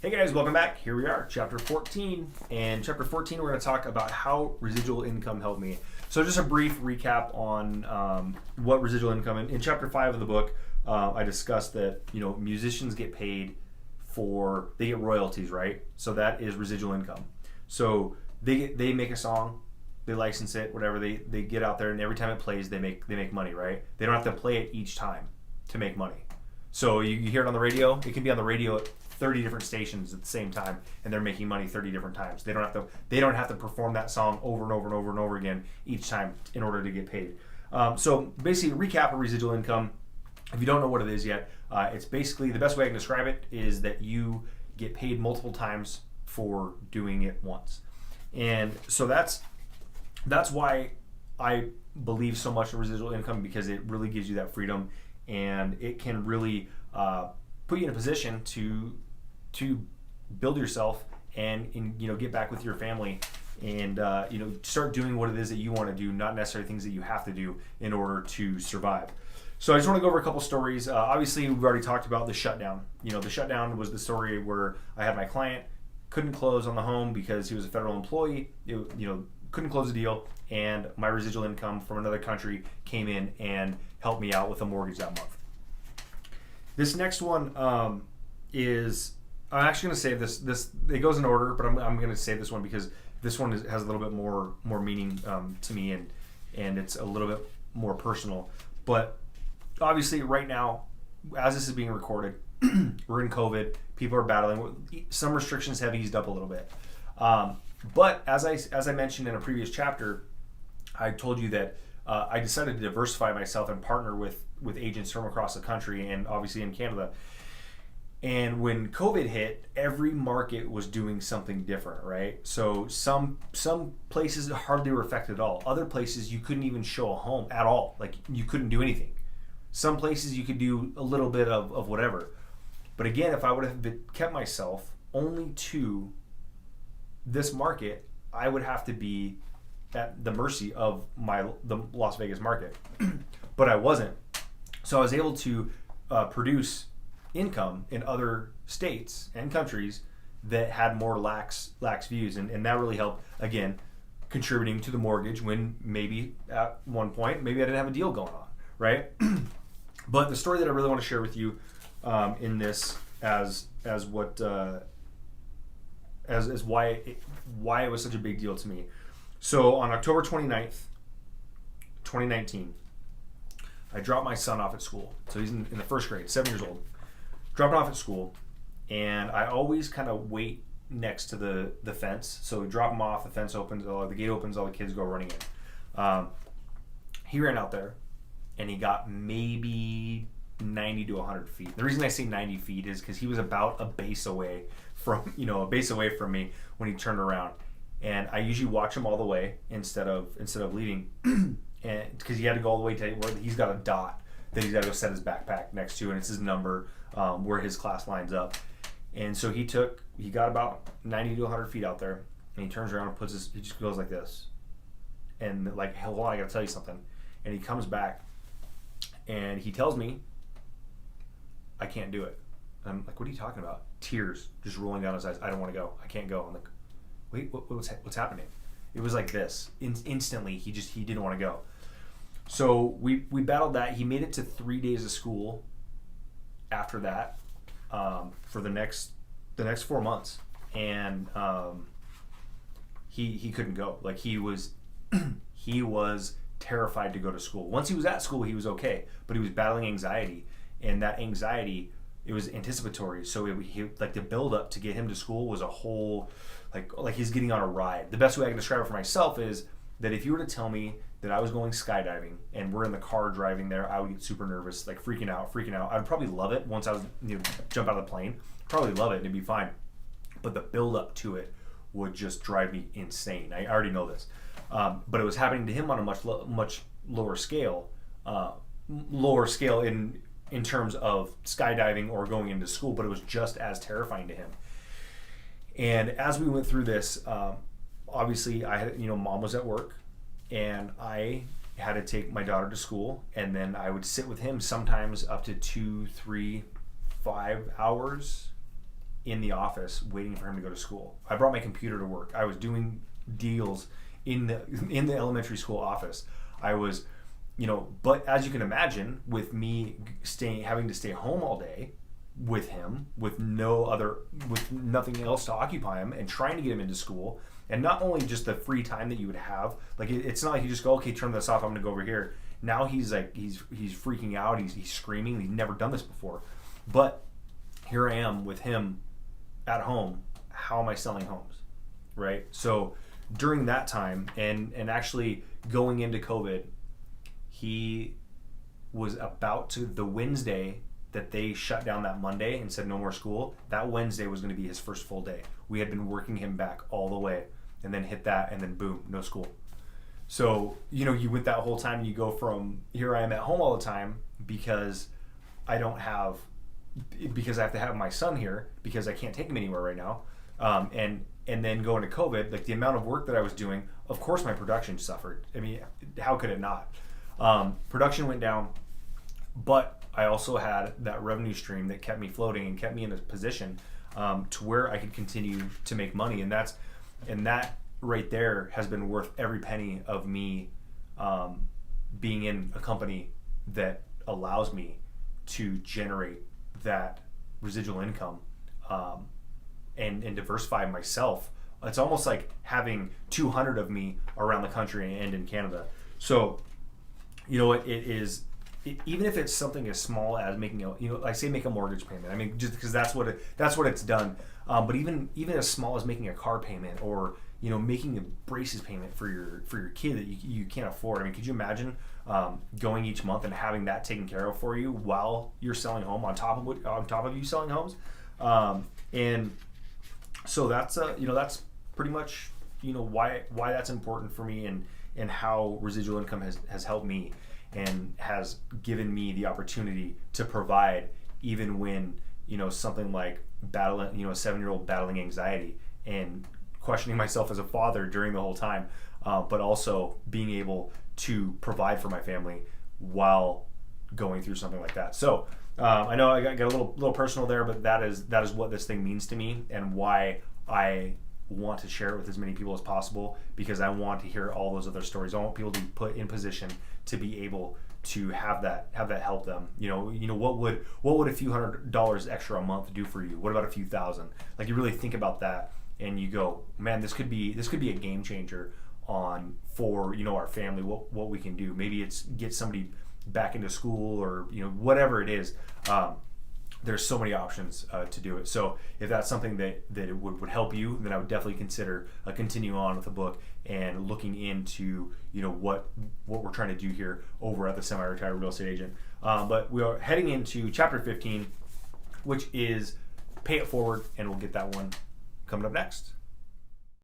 Hey guys, welcome back. Here we are, chapter 14. And chapter 14, we're going to talk about how residual income helped me. So just a brief recap on what residual income, in chapter 5 of the book, I discussed that, musicians get paid they get royalties, right? So that is residual income. So they make a song, they license it, whatever, they get out there, and every time it plays, they make money, right? They don't have to play it each time to make money. So you hear it on the radio, it can be on the radio at 30 different stations at the same time, and they're making money 30 different times. They don't have to perform that song over and over and over and over again each time in order to get paid. So basically, recap of residual income. If you don't know what it is yet, it's basically, the best way I can describe it is that you get paid multiple times for doing it once. And so that's why I believe so much in residual income, because it really gives you that freedom, and it can really put you in a position to build yourself and get back with your family and start doing what it is that you want to do, not necessarily things that you have to do in order to survive. So I just want to go over a couple stories. Obviously, we've already talked about the shutdown. The shutdown was the story where I had my client couldn't close on the home because he was a federal employee. Couldn't close the deal, and my residual income from another country came in and helped me out with a mortgage that month. This next one is, I'm actually going to save this. It goes in order, but I'm going to save this one because this one has a little bit more meaning to me, and it's a little bit more personal. But obviously, right now, as this is being recorded, we're in COVID. People are battling. Some restrictions have eased up a little bit. But as I mentioned in a previous chapter, I told you that I decided to diversify myself and partner with agents from across the country, and obviously in Canada. And when COVID hit, every market was doing something different, right? So some places hardly were affected at all. Other places you couldn't even show a home at all. Like, you couldn't do anything. Some places you could do a little bit of whatever. But again, if I would have kept myself only to this market, I would have to be at the mercy of the Las Vegas market. But I wasn't. So I was able to produce income in other states and countries that had more lax views, and that really helped, again, contributing to the mortgage when maybe at one point maybe I didn't have a deal going on, right? But the story that I really want to share with you in this as why it was such a big deal to me. So on October 29th, 2019, I dropped my son off at school. So he's in the first grade, 7 years old. Dropped him off at school, and I always kind of wait next to the fence. So we drop him off, the fence opens, the gate opens, all the kids go running in. He ran out there, and he got maybe 90 to 100 feet. The reason I say 90 feet is because he was about a base away from me when he turned around. And I usually watch him all the way instead of leaving, and because he had to go all the way to where he's got a dot that he's got to go set his backpack next to, and it's his number where his class lines up. And so he got about 90 to 100 feet out there, and he turns around and he just goes like this, and like, hold on, I gotta tell you something. And he comes back, and he tells me, I can't do it. I'm like, what are you talking about? Tears just rolling down his eyes. I don't want to go. I can't go. I'm like, wait, what's happening? It was like this. Instantly, he didn't want to go. So we battled that. He made it to 3 days of school after that for the next 4 months, and he couldn't go. Like, he was terrified to go to school. Once he was at school, he was okay, but he was battling anxiety, and that anxiety, it was anticipatory. So like the build up to get him to school was a whole like he's getting on a ride. The best way I can describe it for myself is that if you were to tell me that I was going skydiving and we're in the car driving there, I would get super nervous, like freaking out. I'd probably love it once I was jump out of the plane. Probably love it and it'd be fine. But the build up to it would just drive me insane. I already know this. But it was happening to him on a much lower scale. In terms of skydiving or going into school, but it was just as terrifying to him. And as we went through this, obviously I had, mom was at work, and I had to take my daughter to school, and then I would sit with him sometimes up to 2, 3, 5 hours in the office waiting for him to go to school. I brought my computer to work. I was doing deals in the elementary school office. I was, but as you can imagine, with me having to stay home all day with him, with nothing else to occupy him, and trying to get him into school, and not only just the free time that you would have, like it's not like you just go, okay, turn this off, I'm gonna go over here. Now he's freaking out, he's screaming, he's never done this before. But here I am with him at home. How am I selling homes, right? So during that time, and actually going into COVID, he was about to, the Wednesday that they shut down that Monday and said no more school, that Wednesday was going to be his first full day. We had been working him back all the way, and then hit that, and then boom, no school. So, you went that whole time, you go from here I am at home all the time because I have to have my son here because I can't take him anywhere right now. And then going to COVID, like the amount of work that I was doing, of course my production suffered. I mean, how could it not? Production went down, but I also had that revenue stream that kept me floating and kept me in a position to where I could continue to make money. And that right there has been worth every penny of me being in a company that allows me to generate that residual income and diversify myself. It's almost like having 200 of me around the country and in Canada. So, it is, even if it's something as small as making I say make a mortgage payment. I mean, just because that's what it's done. But even as small as making a car payment, or making a braces payment for your kid that you can't afford. I mean, could you imagine going each month and having that taken care of for you while you're selling home on top of you selling homes? And so that's that's pretty much why that's important for me, and how residual income has helped me and has given me the opportunity to provide, even when something like battling a 7-year-old battling anxiety and questioning myself as a father during the whole time, but also being able to provide for my family while going through something like that. So I know I got a little personal there, but that is what this thing means to me, and why I want to share it with as many people as possible, because I want to hear all those other stories. I want people to be put in position to be able to have that help them. What would a few $100s extra a month do for you? What about a few thousand? Like, you really think about that, and you go, man, this could be a game changer for our family. What we can do. Maybe it's get somebody back into school, or whatever it is. There's so many options to do it. So if that's something that it would help you, then I would definitely consider continuing on with the book and looking into what we're trying to do here over at the Semi-Retired Real Estate Agent. But we are heading into chapter 15, which is Pay It Forward, and we'll get that one coming up next.